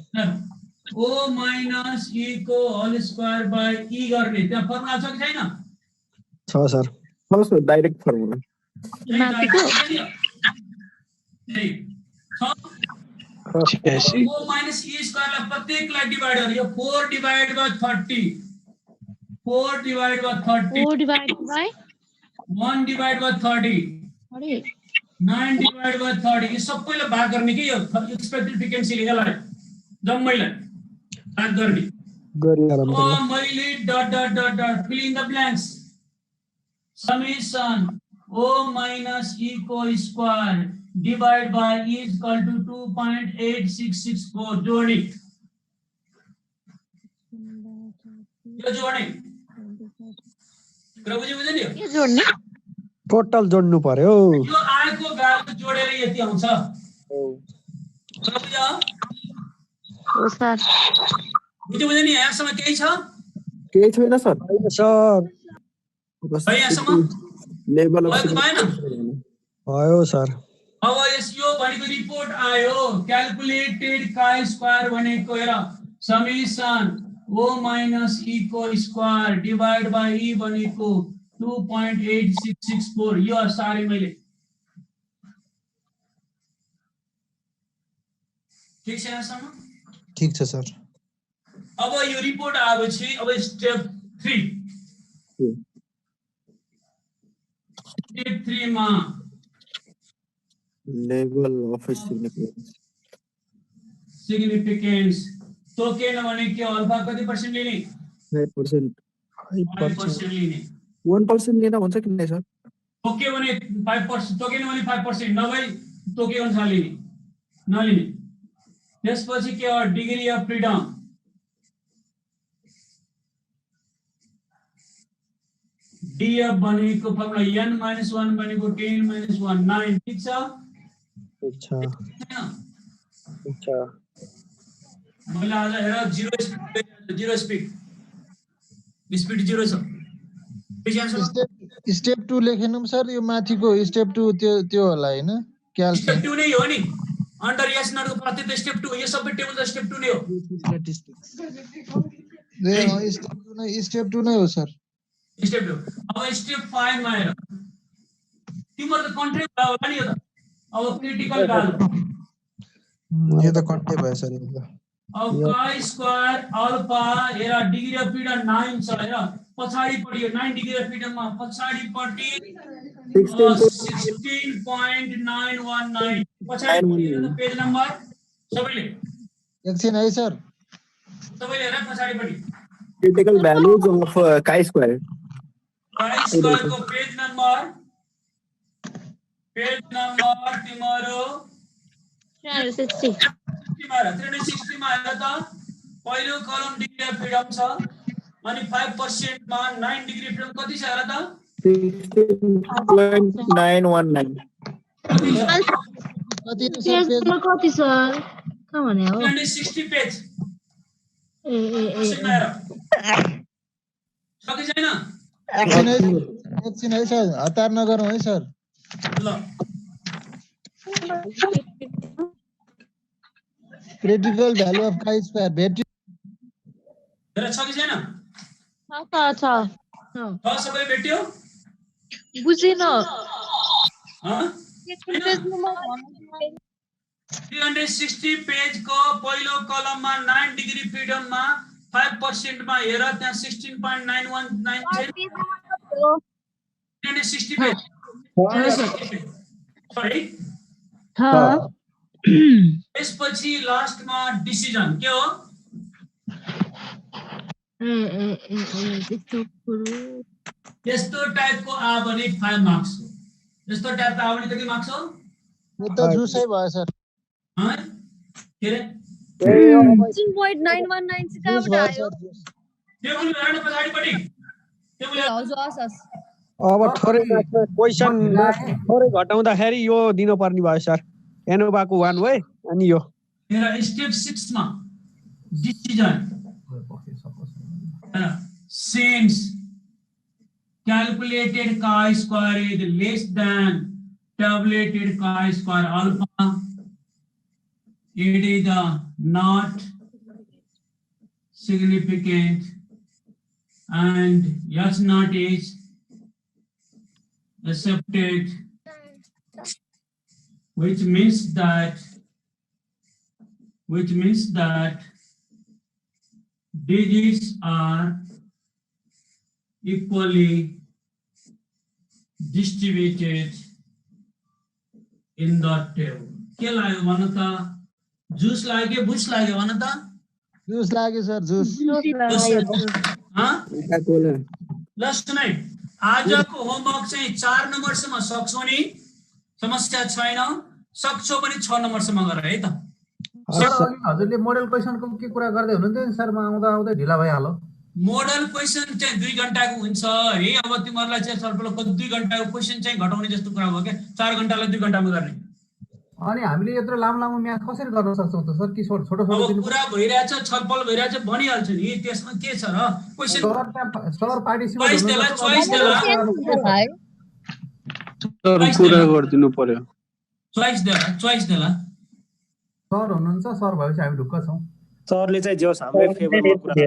[SPEAKER 1] ओ माइनस ई को होल स्क्वायर बाइ ई गर्ने त्यहाँ फर्मुला छ कि छैन?
[SPEAKER 17] छ sir. Sir direct formula
[SPEAKER 1] O minus E square लाई प्रत्येकलाई डिवाइड गरे। यो 4 divide by 30 4 divide by 30
[SPEAKER 4] 4 divide by
[SPEAKER 1] 1 divide by 30 9 divided by 30 यो सबैले भाग गर्ने के यो एक्सपेक्टेड फ्रिक्वेन्सीले यसलाई जम्मैलाई भाग गर्ने
[SPEAKER 14] गरिहालौँ
[SPEAKER 1] अब मैले dot dot dot dot fill in the blanks summation O minus E को square divided by E is equal to 2.8664 जोड्ने यो जोड्ने कुरा बुझ्यो नि
[SPEAKER 4] के जोड्ने
[SPEAKER 14] टोटल जोड्नु पर्यो
[SPEAKER 1] यो आएको भ्यालु जोडेर यति आउँछ हो बुझ्यो
[SPEAKER 4] हो सर
[SPEAKER 1] बुझ्यो नि यहाँसम्म केही छ
[SPEAKER 17] केही छैन सर
[SPEAKER 14] सर
[SPEAKER 1] है यहाँसम्म
[SPEAKER 17] लेभल अफ
[SPEAKER 1] भएन
[SPEAKER 14] भयो सर
[SPEAKER 1] अब यस यो भनेको रिपोर्ट आयो क्याल्कुलेटेड काय स्क्वायर भनेको हेर समेसन O minus E को स्क्वायर डिवाइड बाइ E भनेको 2.8664 यो सारे मैले ठीक छ यहाँसम्म
[SPEAKER 3] ठीक छ सर
[SPEAKER 1] अब यो रिपोर्ट आएपछि अब स्टेप 3 स्टेप 3 मा
[SPEAKER 17] लेभल अफ
[SPEAKER 1] सिग्निफिकेन्स टोकेन भने के अल्फा कति % लिने
[SPEAKER 17] 5%
[SPEAKER 1] 5% लिने
[SPEAKER 17] 1% लिन हुन्छ कि नै सर
[SPEAKER 1] टोके भने 5% टोकेन भने 5% नभए टोके अनुसार लिने नलिने त्यसपछि के हो डिग्री अफ फ्रिडम DF भनेको फर्मुला n - 1 भनेको 10 - 1 9 ठीक छ मैले आज हेर 0 स्पिड छ
[SPEAKER 3] स्टेप 2 लेखेनौं सर यो माथिको स्टेप 2 त्यो होला हैन क्याल्कुलेट
[SPEAKER 1] स्टेप 2 नै हो नि अन्डर यस नट को प्रत्येक स्टेप 2 यो सबै टेबल त स्टेप 2 नै हो
[SPEAKER 3] स्टेप 2 नै हो सर
[SPEAKER 1] स्टेप 2 अब स्टेप 5 मा हेर तिम्रो त कन्ट्री भयो होला नि यो त अब क्रिटिकल भ्यालु
[SPEAKER 3] यो त कन्ट्री भयो सर यो
[SPEAKER 1] अब काय स्क्वायर अल्फा हेर डिग्री अफ फ्रिडम 9 छ हेर पछाडी पढी यो 9 डिग्री अफ फ्रिडम मा पछाडी पट्टि 16.919 पछाडी पढी पेज नम्बर सबैले
[SPEAKER 3] एकछिन है सर
[SPEAKER 1] सबैले हेर पछाडी पढी
[SPEAKER 17] critical values of chi square
[SPEAKER 1] को पेज नम्बर तिम्रो 360 मा हेर त पहिलो कलम डिग्री अफ फ्रिडम छ अनि 5% मा 9 डिग्री फ्रिडम कति छ हेर त
[SPEAKER 17] 16.919
[SPEAKER 4] कति सर के भने हो
[SPEAKER 1] 360 पेज सके छैन
[SPEAKER 3] एकछिन है सर हतार नगरौँ है सर
[SPEAKER 1] ल
[SPEAKER 3] critical value of chi square भेट्यो
[SPEAKER 1] हेर छ कि छैन
[SPEAKER 4] छ
[SPEAKER 1] सबै भेट्यो
[SPEAKER 4] बुझिन
[SPEAKER 1] 360 पेज को पहिलो कलममा 9 डिग्री फ्रिडम मा 5% मा हेर त्यहाँ 16.919 360 पेज सरी त्यसपछि लास्ट मा डिसिजन के हो यस्तो टाइपको आ भने 5 मार्क्स हो यस्तो टाइपको आ भने कति मार्क्स हो
[SPEAKER 3] यो त जुसै भयो सर
[SPEAKER 1] के रे
[SPEAKER 7] 16.919 चाहिँ कहाँबाट आयो
[SPEAKER 1] टेबल हेर्न पछाडिपट्टि टेबल
[SPEAKER 12] अब थोरै क्वेशन थोरै घटाउँदाखेरि यो दिनुपर्ने भयो सर एनोभाको 1 हो अनि यो
[SPEAKER 1] हेर स्टेप 6 मा decision since calculated chi-square is less than tabulated chi-square alpha, it is not significant and yes not is accepted, which means that digits are equally distributed in the table. के लाग्यो भन त? Juice लाग्यो बुस लाग्यो भन त?
[SPEAKER 3] जुस लाग्यो सर जुस
[SPEAKER 1] ल सुनाइ आजको होमवर्क चाहिँ 4 नम्बरसम्म सक्छौ नि समस्या छैन सक्छौ पनि 6 नम्बरसम्म गर है त
[SPEAKER 15] हजुरले मोडल क्वेशनको के कुरा गर्दै हुनुहुन्थ्यो नि सर म आउँदा आउँदै ढिला भइहाल्यो
[SPEAKER 1] मोडल क्वेशन चाहिँ 2 घण्टाको हुन्छ है अब तिमीहरुलाई चाहिँ सरपल 2 घण्टाको क्वेशन चाहिँ घटाउने जस्तो कुरा हो के 4 घण्टालाई 2 घण्टामा गर्ने
[SPEAKER 15] अनि हामीले यत्रो लामो लामो म्याथ कसरी गर्न सक्छौं त सर कि छोटो छोटो
[SPEAKER 1] अब कुरा भइरहेछ छलफल भइरहेछ भनिहाल्छु नि त्यसमा के छ र क्वेशन
[SPEAKER 15] सर पार्टिसिपेट
[SPEAKER 1] चोइस देला
[SPEAKER 10] सर कुरा गर्दिनु पर्यो
[SPEAKER 1] चोइस देला
[SPEAKER 15] सर हुनुहुन्छ सर भएपछि हामी ढुक्क छौं
[SPEAKER 11] सरले चाहिँ जस हाम्रो फेभरमा कुरा
[SPEAKER 1] ल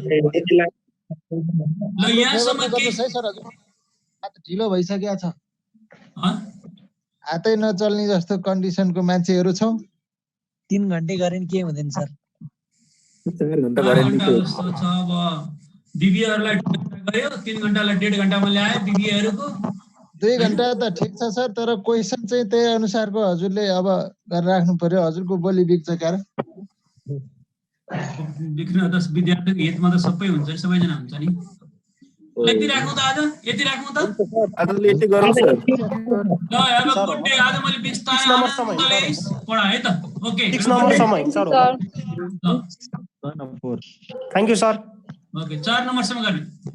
[SPEAKER 1] यहाँसम्म के
[SPEAKER 3] सर हजुर ढिलो भइसक्यो छ हातै नचल्ने जस्तो कन्डिसनको मान्छेहरु छौ
[SPEAKER 18] 3 घण्टे गरे नि के हुँदैन सर
[SPEAKER 17] 4 घण्टा गरे नि के
[SPEAKER 1] छ अब दिदीहरुलाई गयो 3 घण्टालाई 1.5 घण्टामा ल्याए दिदीहरुको
[SPEAKER 3] 2 घण्टा त ठीक छ सर तर क्वेशन चाहिँ त्यही अनुसारको हजुरले अब गरेर राख्नु पर्यो हजुरको बोली बिग्छ क्यार
[SPEAKER 1] बिग्न त विद्यार्थीको हितमा त सबै हुन्छ सबैजना हुन्छ नि यति राख्नु त आज यति राख्नु त
[SPEAKER 17] आजले यति गरौँ सर
[SPEAKER 1] ल अब गुड डे आज मैले बिस्तारै आनन्दले पढाए है त ओके
[SPEAKER 11] 6 नम्बर समय सर
[SPEAKER 1] ल
[SPEAKER 11] थ्यांक यू सर
[SPEAKER 1] ओके 4 नम्बरसम्म गर्ने